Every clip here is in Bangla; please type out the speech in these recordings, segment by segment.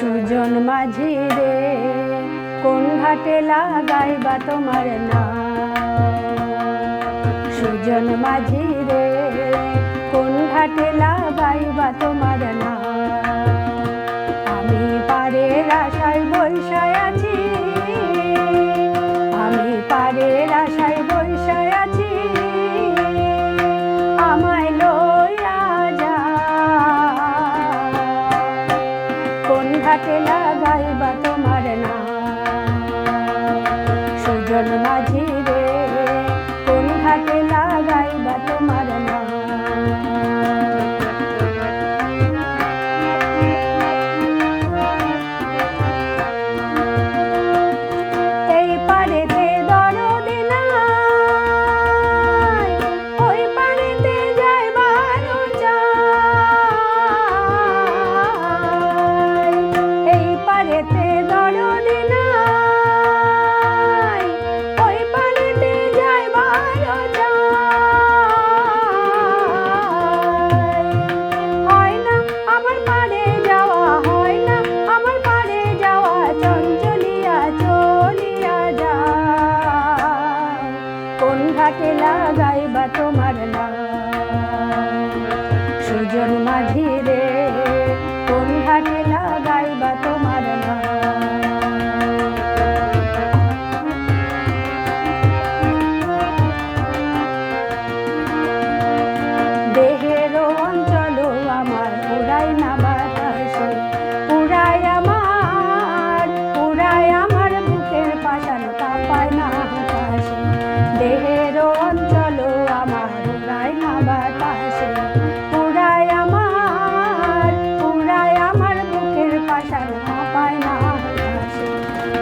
সুজন মাঝি রে কোন ঘাটে লাগাইবা তোমার নাম। সুজন মাঝি রে কোন ঘাটে লাগাইবা তোমার নাম। আমি পারের আশায় বৈশায় আছি, আমি পারের আশায় বৈশায় আছি, আমায় লইয়া যা কোন ঘাটে লাগাইবা তোমার নাম। সুজন মাঝি রে কোন ঘাটে লাগাইবা তোমার নাম। এই পারেতে দরদি নাই, ওই পারেতে যাইবার চাই। এই পারেতে দরদি নাই, ওই পারেতে যাইবার চাই। হয় না আমার পারে যাওয়া, হয় না আমার পারে যাওয়া, চঞ্চলিয়া চলিয়া যা কোন ঘাটে লাগাইবা তোমার নাম। সুজন মাঝি রে কোন ঘাটে লাগাইবা তোমার নাম। দেহের অঞ্চল আমার পুরাই না বাতাসে, পুরাই আমার বুকের পাশান কাঁপায় না আকাশে। দেহের অঞ্চল আমার পুরাই না বাতাসে, পুরাই আমার বুকের পাশান কাঁপায় না আকাশে।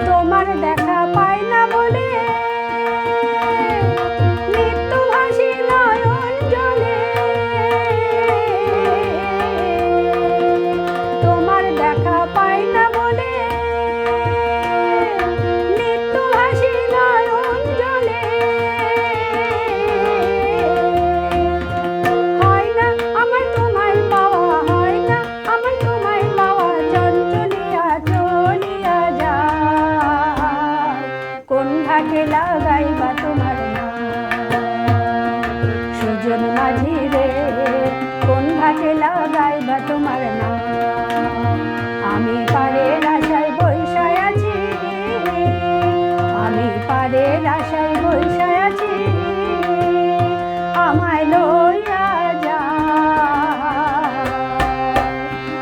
তোমার দেখা পাই না বলে মৃত্যুভাসী নয়ন জলে, তোমার দেখা পাই না বলে মৃত্যুভাসী নয়ন জলে। হয় না আমার তোমায় পাওয়া, হয় না আমার তোমায় পাওয়া, চঞ্চলিয়া চলিয়া যা কোন ঘাটে লাগাইবা তোমার নাম। সুজন মাঝি রে কোন ঘাটে লাগাইবা তোমার নাম। আমি পারের আশায় বৈশায় আছি, আমি পারের আশায় বৈশায় আছি, আমায় লইয়া যা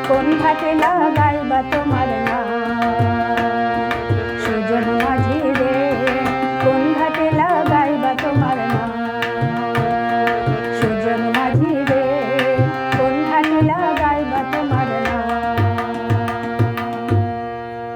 কোন ঘাটে লাগাইবা তোমার নাম।